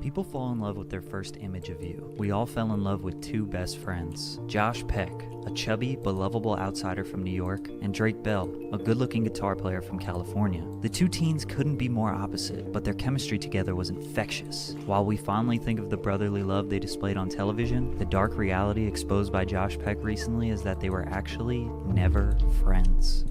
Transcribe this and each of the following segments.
People fall in love with their first image of you. We all fell in love with two best friends. Josh Peck, a chubby but lovable outsider from New York, and Drake Bell, a good-looking guitar player from California. The two teens couldn't be more opposite, but their chemistry together was infectious. While we fondly think of the brotherly love they displayed on television, the dark reality exposed by Josh Peck recently is that they were actually never friends.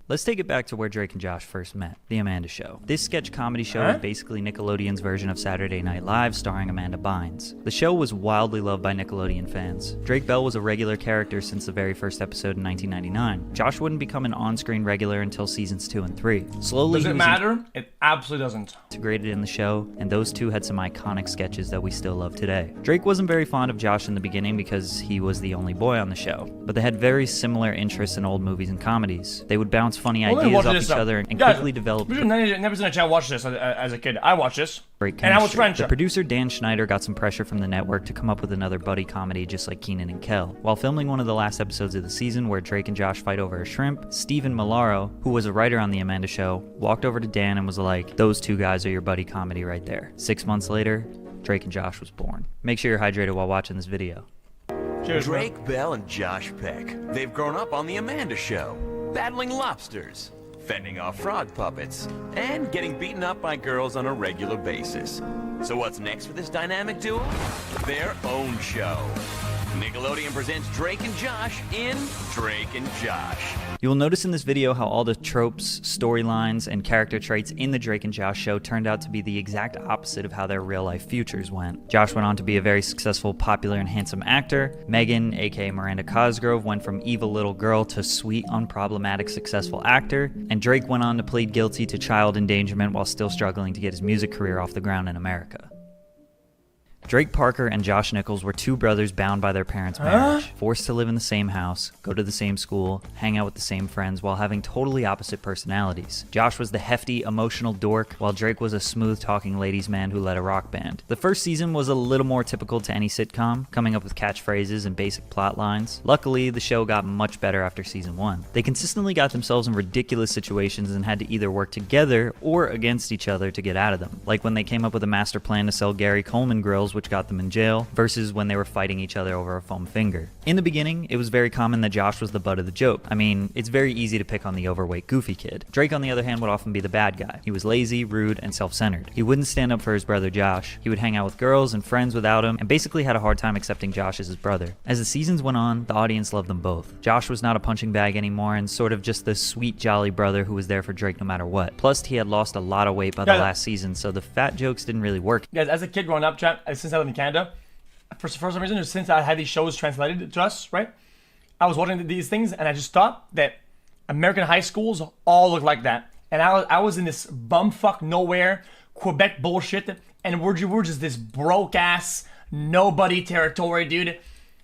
Let's take it back to where Drake and Josh first met, The Amanda Show. This sketch comedy show is basically Nickelodeon's version of Saturday Night Live starring Amanda Bynes. The show was wildly loved by Nickelodeon fans. Drake Bell was a regular character since the very first episode in 1999. Josh wouldn't become an on-screen regular until seasons 2 and 3. Slowly, does it matter? It absolutely doesn't. Integrated in the show, and those two had some iconic sketches that we still love today. Drake wasn't very fond of Josh in the beginning because he was the only boy on the show, but they had very similar interests in old movies and comedies. They would bounce funny ideas off each other and quickly develop. Never seen a child watch this as a kid. I watched this. Great and I was French. The producer Dan Schneider got some pressure from the network to come up with another buddy comedy just like Keenan and Kel. While filming one of the last episodes of the season where Drake and Josh fight over a shrimp, Stephen Malaro, who was a writer on The Amanda Show, walked over to Dan and was like, "Those two guys are your buddy comedy right there." 6 months later, Drake and Josh was born. Make sure you're hydrated while watching this video. Cheers, Drake Bell and Josh Peck. They've grown up on The Amanda Show, battling lobsters, fending off frog puppets, and getting beaten up by girls on a regular basis. So what's next for this dynamic duo? Their own show. Nickelodeon presents Drake and Josh in Drake and Josh. You will notice in this video how all the tropes, storylines, and character traits in the Drake and Josh show turned out to be the exact opposite of how their real-life futures went. Josh went on to be a very successful, popular, and handsome actor. Megan, aka Miranda Cosgrove, went from evil little girl to sweet, unproblematic, successful actor. And Drake went on to plead guilty to child endangerment while still struggling to get his music career off the ground in America. Drake Parker and Josh Nichols were two brothers bound by their parents' marriage, forced to live in the same house, go to the same school, hang out with the same friends while having totally opposite personalities. Josh was the hefty, emotional dork, while Drake was a smooth-talking ladies' man who led a rock band. The first season was a little more typical to any sitcom, coming up with catchphrases and basic plot lines. Luckily, the show got much better after season 1. They consistently got themselves in ridiculous situations and had to either work together or against each other to get out of them, like when they came up with a master plan to sell Gary Coleman grills, which got them in jail, versus when they were fighting each other over a foam finger. In the beginning, it was very common that Josh was the butt of the joke. I mean, it's very easy to pick on the overweight, goofy kid. Drake, on the other hand, would often be the bad guy. He was lazy, rude, and self-centered. He wouldn't stand up for his brother Josh. He would hang out with girls and friends without him, and basically had a hard time accepting Josh as his brother. As the seasons went on, the audience loved them both. Josh was not a punching bag anymore and sort of just the sweet, jolly brother who was there for Drake no matter what. Plus, he had lost a lot of weight by the last season, so the fat jokes didn't really work. Guys, as a kid growing up, chat, since I live in Canada, for some reason, since I had these shows translated to us, right? I was watching these things, and I just thought that American high schools all look like that. And I was in this bumfuck nowhere Quebec bullshit, and we're just this broke ass nobody territory, dude.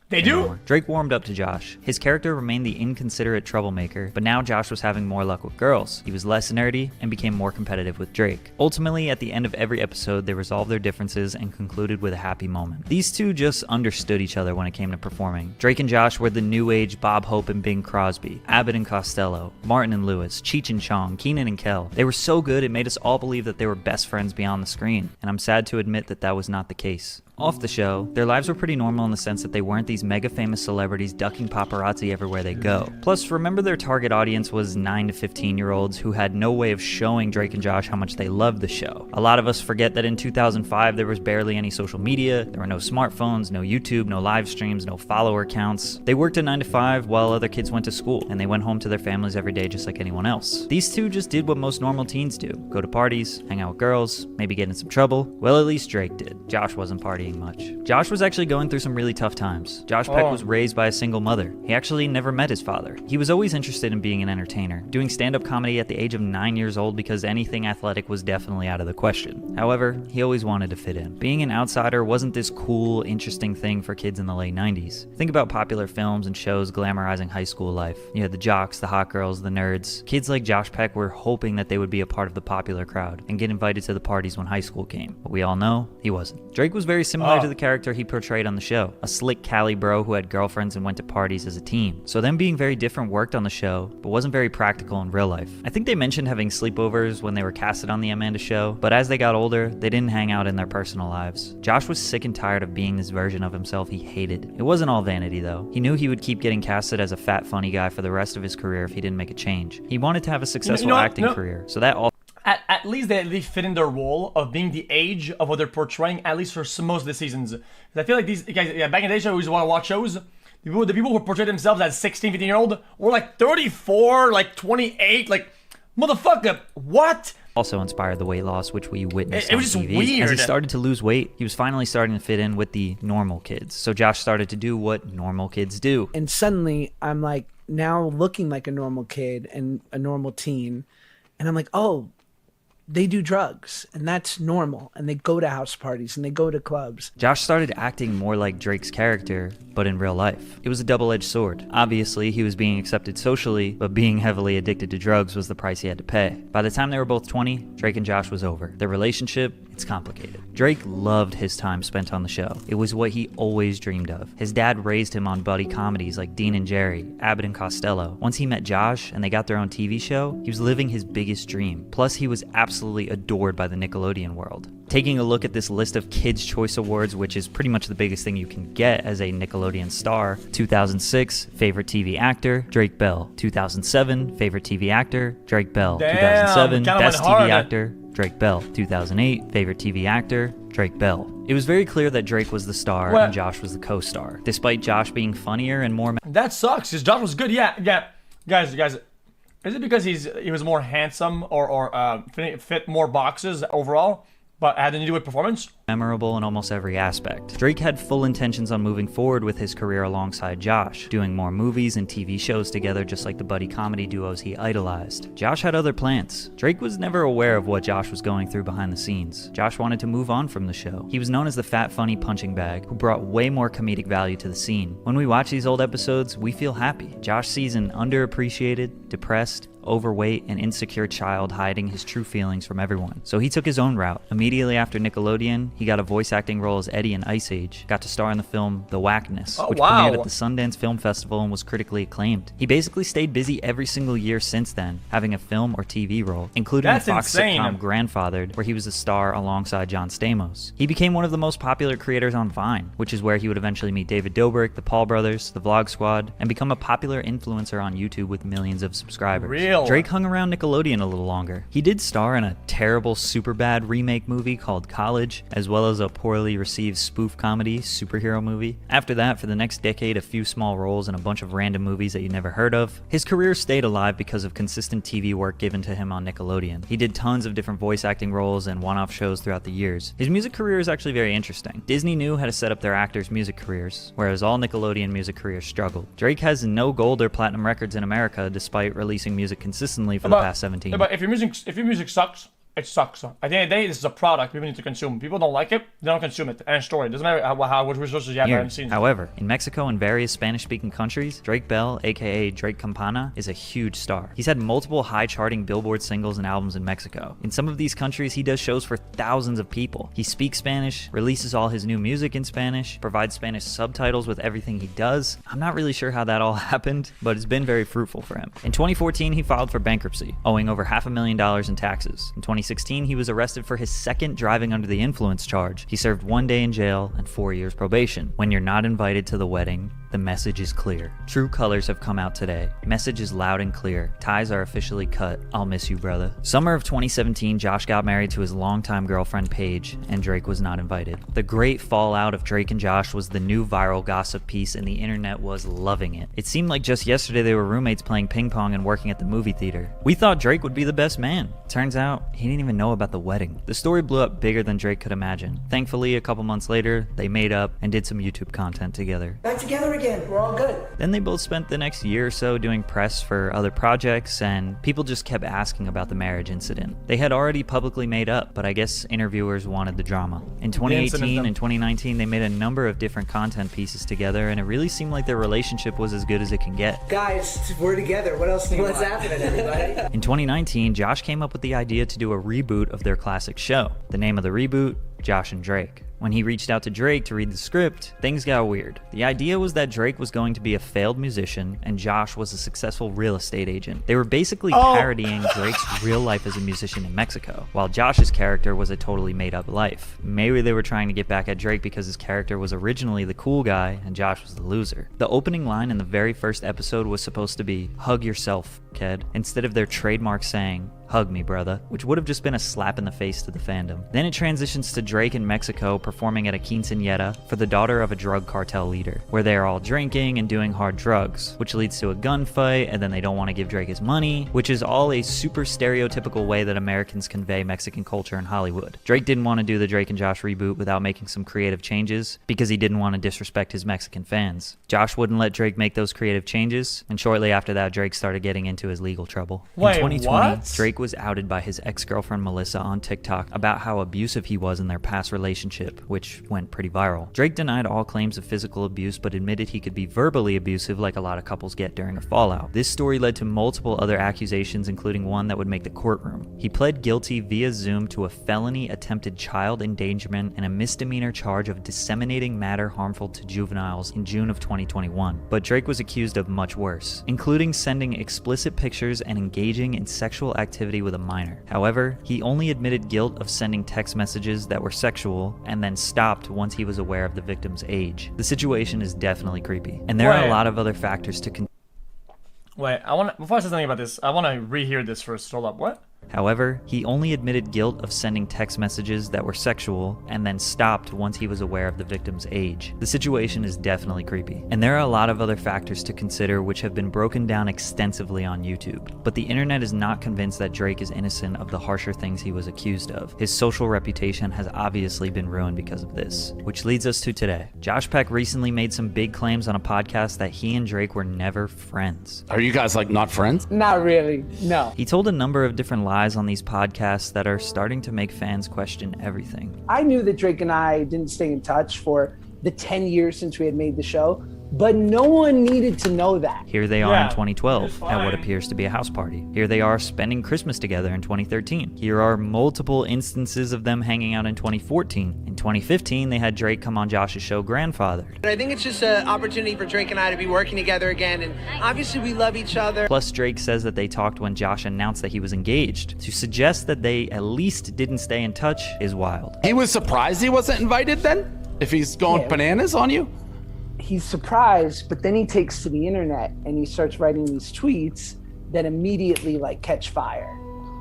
They do? Drake warmed up to Josh. His character remained the inconsiderate troublemaker, but now Josh was having more luck with girls. He was less nerdy and became more competitive with Drake. Ultimately, at the end of every episode, they resolved their differences and concluded with a happy moment. These two just understood each other when it came to performing. Drake and Josh were the new age Bob Hope and Bing Crosby, Abbott and Costello, Martin and Lewis, Cheech and Chong, Keenan and Kel. They were so good it made us all believe that they were best friends beyond the screen, and I'm sad to admit that that was not the case. Off the show, their lives were pretty normal in the sense that they weren't these mega famous celebrities ducking paparazzi everywhere they go. Plus, remember their target audience was 9 to 15-year-olds who had no way of showing Drake and Josh how much they loved the show. A lot of us forget that in 2005 there was barely any social media, there were no smartphones, no YouTube, no live streams, no follower counts. They worked a 9 to 5 while other kids went to school, and they went home to their families every day just like anyone else. These two just did what most normal teens do. Go to parties, hang out with girls, maybe get in some trouble. Well, at least Drake did. Josh wasn't partying much. Josh was actually going through some really tough times. Josh Peck was raised by a single mother. He actually never met his father. He was always interested in being an entertainer, doing stand-up comedy at the age of 9 years old because anything athletic was definitely out of the question. However, he always wanted to fit in. Being an outsider wasn't this cool, interesting thing for kids in the late 90s. Think about popular films and shows glamorizing high school life. You had the jocks, the hot girls, the nerds. Kids like Josh Peck were hoping that they would be a part of the popular crowd and get invited to the parties when high school came. But we all know he wasn't. Drake was very similar similar to the character he portrayed on the show, a slick Cali bro who had girlfriends and went to parties as a teen. So them being very different worked on the show, but wasn't very practical in real life. I think they mentioned having sleepovers when they were casted on the Amanda show, but as they got older, they didn't hang out in their personal lives. Josh was sick and tired of being this version of himself he hated. It wasn't all vanity though. He knew he would keep getting casted as a fat funny guy for the rest of his career if he didn't make a change. He wanted to have a successful acting career, so that all at least they fit in their role of being the age of what they're portraying, at least for most of the seasons. 'Cause I feel like these guys, back in the day, I always want to watch shows. The people who portray themselves as 16, 15-year-old were like 34, like 28, like, motherfucker, what? Also inspired the weight loss, which we witnessed It on was just TV. weird. As he started to lose weight, he was finally starting to fit in with the normal kids. So Josh started to do what normal kids do. And suddenly, I'm like now looking like a normal kid and a normal teen. And I'm like, oh, they do drugs and that's normal, and they go to house parties and they go to clubs. Josh started acting more like Drake's character, but in real life. It was a double-edged sword. Obviously, he was being accepted socially, but being heavily addicted to drugs was the price he had to pay. By the time they were both 20, Drake and Josh was over. Their relationship, it's complicated. Drake loved his time spent on the show. It was what he always dreamed of. His dad raised him on buddy comedies like Dean and Jerry, Abbott and Costello. Once he met Josh and they got their own TV show, he was living his biggest dream. Plus, he was absolutely adored by the Nickelodeon world. Taking a look at this list of Kids' Choice Awards, which is pretty much the biggest thing you can get as a Nickelodeon star: 2006, Favorite TV Actor, Drake Bell. 2007, Favorite TV Actor, Drake Bell. Damn, 2007, kinda Best went hard. TV Actor, Drake Bell. 2008, Favorite TV Actor, Drake Bell. It was very clear that Drake was the star Well- and Josh was the co-star, despite Josh being funnier and more That sucks, because Josh was good, yeah. Guys, is it because he was more handsome or fit more boxes overall, but had to do with performance? memorable in almost every aspect. Drake had full intentions on moving forward with his career alongside Josh, doing more movies and TV shows together just like the buddy comedy duos he idolized. Josh had other plans. Drake was never aware of what Josh was going through behind the scenes. Josh wanted to move on from the show. He was known as the fat funny punching bag, who brought way more comedic value to the scene. When we watch these old episodes, we feel happy. Josh sees an underappreciated, depressed, overweight, and insecure child hiding his true feelings from everyone. So he took his own route. Immediately after Nickelodeon, he got a voice acting role as Eddie in Ice Age, got to star in the film The Whackness, which premiered at the Sundance Film Festival and was critically acclaimed. He basically stayed busy every single year since then, having a film or TV role, including the Fox sitcom Grandfathered, where he was a star alongside John Stamos. He became one of the most popular creators on Vine, which is where he would eventually meet David Dobrik, the Paul brothers, the Vlog Squad, and become a popular influencer on YouTube with millions of subscribers. Drake hung around Nickelodeon a little longer. He did star in a terrible Superbad remake movie called College, as well as a poorly received spoof comedy superhero movie. After that, for the next decade, a few small roles in a bunch of random movies that you never heard of. His career stayed alive because of consistent TV work given to him on Nickelodeon. He did tons of different voice acting roles and one-off shows throughout the years. His music career is actually very interesting. Disney knew how to set up their actors' music careers, whereas all Nickelodeon music careers struggled. Drake has no gold or platinum records in America despite releasing music consistently for the past 17 years. But if your music sucks, it sucks. At the end of the day, this is a product people need to consume. People don't like it, they don't consume it. And story. It doesn't matter what resources you have behind the scenes. However, in Mexico and various Spanish-speaking countries, Drake Bell, aka Drake Campana, is a huge star. He's had multiple high-charting Billboard singles and albums in Mexico. In some of these countries, he does shows for thousands of people. He speaks Spanish, releases all his new music in Spanish, provides Spanish subtitles with everything he does. I'm not really sure how that all happened, but it's been very fruitful for him. In 2014, he filed for bankruptcy, owing over $500,000 in taxes. In 2016, he was arrested for his second driving under the influence charge. He served 1 day in jail and 4 years probation. When you're not invited to the wedding, the message is clear. True colors have come out today. Message is loud and clear. Ties are officially cut. I'll miss you, brother. Summer of 2017, Josh got married to his longtime girlfriend Paige, and Drake was not invited. The great fallout of Drake and Josh was the new viral gossip piece, and the internet was loving it. It seemed like just yesterday they were roommates playing ping pong and working at the movie theater. We thought Drake would be the best man. Turns out, he didn't even know about the wedding. The story blew up bigger than Drake could imagine. Thankfully, a couple months later, they made up and did some YouTube content together. Back together again. We're all good. Then they both spent the next year or so doing press for other projects, and people just kept asking about the marriage incident. They had already publicly made up, but I guess interviewers wanted the drama. In 2018 and 2019, they made a number of different content pieces together, and it really seemed like their relationship was as good as it can get. Guys, we're together. What else do you want? What's happening, everybody? In 2019, Josh came up with the idea to do a reboot of their classic show. The name of the reboot, Josh and Drake. When he reached out to Drake to read the script, things got weird. The idea was that Drake was going to be a failed musician and Josh was a successful real estate agent. They were basically parodying Drake's real life as a musician in Mexico, while Josh's character was a totally made-up life. Maybe they were trying to get back at Drake because his character was originally the cool guy and Josh was the loser. The opening line in the very first episode was supposed to be, "Hug yourself, kid," instead of their trademark saying, "Hug me, brother," which would have just been a slap in the face to the fandom. Then it transitions to Drake in Mexico performing at a quinceañera for the daughter of a drug cartel leader, where they are all drinking and doing hard drugs, which leads to a gunfight, and then they don't want to give Drake his money, which is all a super stereotypical way that Americans convey Mexican culture in Hollywood. Drake didn't want to do the Drake and Josh reboot without making some creative changes because he didn't want to disrespect his Mexican fans. Josh wouldn't let Drake make those creative changes, and shortly after that, Drake started getting into his legal trouble. Wait, in 2020, what? Drake was outed by his ex-girlfriend Melissa on TikTok about how abusive he was in their past relationship, which went pretty viral. Drake denied all claims of physical abuse but admitted he could be verbally abusive like a lot of couples get during a fallout. This story led to multiple other accusations, including one that would make the courtroom. He pled guilty via Zoom to a felony attempted child endangerment and a misdemeanor charge of disseminating matter harmful to juveniles in June of 2021. But Drake was accused of much worse, including sending explicit pictures and engaging in sexual activity with a minor. However, he only admitted guilt of sending text messages that were sexual and then stopped once he was aware of the victim's age. The situation is definitely creepy, and there are a lot of other factors to Wait, before I say something about this, I want to rehear this first. Hold up, what? However, he only admitted guilt of sending text messages that were sexual and then stopped once he was aware of the victim's age. The situation is definitely creepy, and there are a lot of other factors to consider which have been broken down extensively on YouTube. But the internet is not convinced that Drake is innocent of the harsher things he was accused of. His social reputation has obviously been ruined because of this. Which leads us to today. Josh Peck recently made some big claims on a podcast that he and Drake were never friends. Are you guys like not friends? Not really, no. He told a number of different lies on these podcasts that are starting to make fans question everything. I knew that Drake and I didn't stay in touch for the 10 years since we had made the show, but no one needed to know that. Here they are in Yeah, 2012 it's at what fine. appears to be a house party. Here they are spending Christmas together in 2013. Here are multiple instances of them hanging out in 2014. In 2015, they had Drake come on Josh's show Grandfathered. I think it's just an opportunity for Drake and I to be working together again, and obviously we love each other. Plus, Drake says that they talked when Josh announced that he was engaged. To suggest that they at least didn't stay in touch is wild. He was surprised he wasn't invited then? If he's going Yeah. bananas on you? He's surprised, but then he takes to the internet and he starts writing these tweets that immediately like catch fire.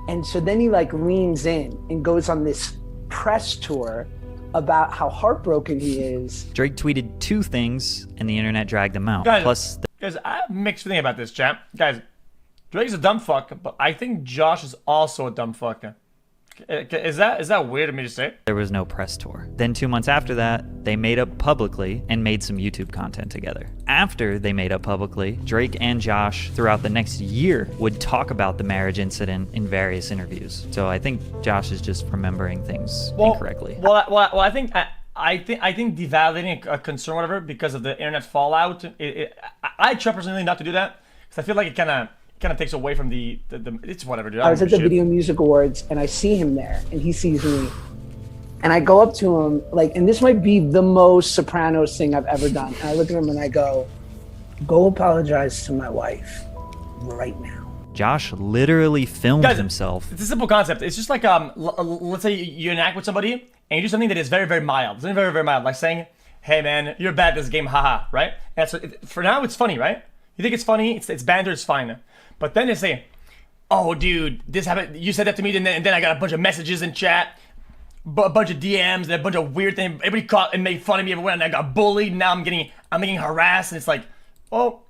And so then he like leans in and goes on this press tour about how heartbroken he is. Drake tweeted two things and the internet dragged them out. Guys, Plus, guys, I have mixed feeling about this, champ. Guys, Drake's a dumb fuck, but I think Josh is also a dumb fuck. Is that weird of me to say? there was no press tour. Then 2 months after that, they made up publicly and made some YouTube content together. After they made up publicly, Drake and Josh throughout the next year would talk about the marriage incident in various interviews. So I think Josh is just remembering things incorrectly. Well, I think devalidating a concern, whatever, because of the internet fallout. I try personally not to do that because I feel like it kind of takes away from the it's whatever, dude. I was don't at the give a shit. Video Music Awards and I see him there and he sees me. And I go up to him, like, and this might be the most Sopranos thing I've ever done. And I look at him and I go apologize to my wife right now. Josh literally filmed Guys, himself. It's a simple concept. It's just like let's say you interact with somebody and you do something that is very, very mild. Something very, very mild, like saying, "Hey man, you're bad at this game, haha," right? And so for now, it's funny, right? You think it's funny? It's banter, it's fine. But then they say, "Oh, dude, this happened. You said that to me, and then I got a bunch of messages in chat, a bunch of DMs, and a bunch of weird things. Everybody caught and made fun of me everywhere, and I got bullied. Now I'm getting harassed, and it's like, oh,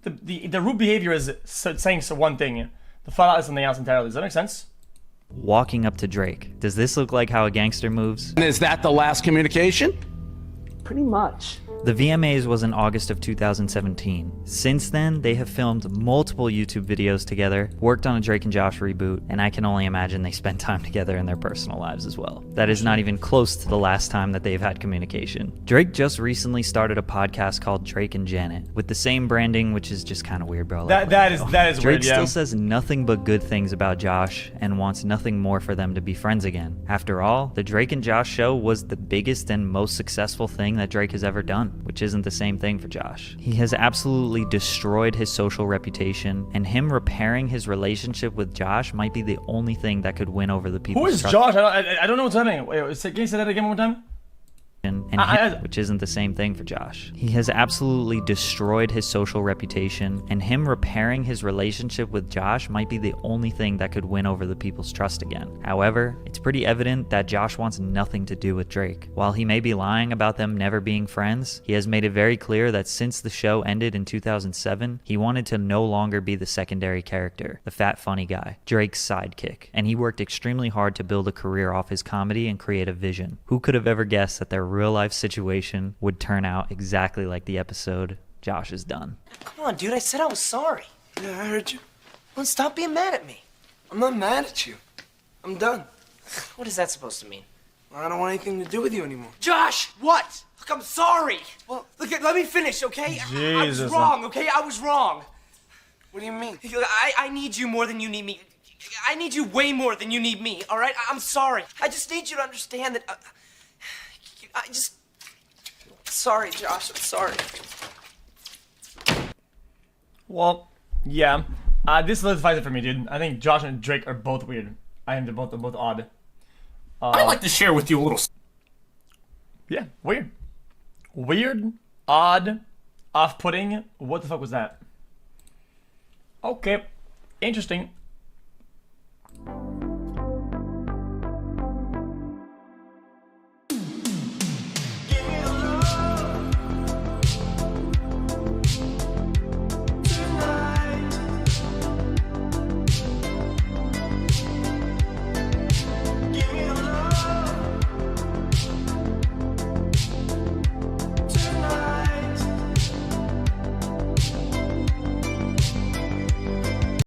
the root behavior is saying one thing. The fallout is something else entirely. Does that make sense? Walking up to Drake. Does this look like how a gangster moves? And is that the last communication? Pretty much. The VMAs was in August of 2017. Since then, they have filmed multiple YouTube videos together, worked on a Drake and Josh reboot, and I can only imagine they spent time together in their personal lives as well. That is not even close to the last time that they've had communication. Drake just recently started a podcast called Drake and Janet, with the same branding, which is just kind of weird, bro. That is Drake weird, yeah. still says nothing but good things about Josh and wants nothing more for them to be friends again. After all, the Drake and Josh show was the biggest and most successful thing that Drake has ever done, which isn't the same thing for Josh. He has absolutely destroyed his social reputation, and him repairing his relationship with Josh might be the only thing that could win over the people. Who is Josh? I don't know what's happening. Wait, can you say that again one more time? Which isn't the same thing for Josh. He has absolutely destroyed his social reputation, and him repairing his relationship with Josh might be the only thing that could win over the people's trust again. However, it's pretty evident that Josh wants nothing to do with Drake. While he may be lying about them never being friends, he has made it very clear that since the show ended in 2007, he wanted to no longer be the secondary character, the fat funny guy, Drake's sidekick, and he worked extremely hard to build a career off his comedy and creative vision. Who could have ever guessed that their real life situation would turn out exactly like the episode Josh has done? Come on, dude, I said I was sorry. Yeah, I heard you. Well, stop being mad at me. I'm not mad at you. I'm done. What is that supposed to mean? I don't want anything to do with you anymore. Josh, what? Look, I'm sorry. Well, Look, let me finish, okay? I was Jesus. wrong, okay? I was wrong. what do you mean? Look, I need you more than you need me. I need you way more than you need me, all right? I'm sorry. I just need you to understand that... Sorry, Josh, I'm sorry. Well, yeah. This solidifies it for me, dude. I think Josh and Drake are both weird. I think they're both odd. I'd like to share with you a little. Yeah, weird. Weird, odd, off-putting. What the fuck was that? Okay, interesting.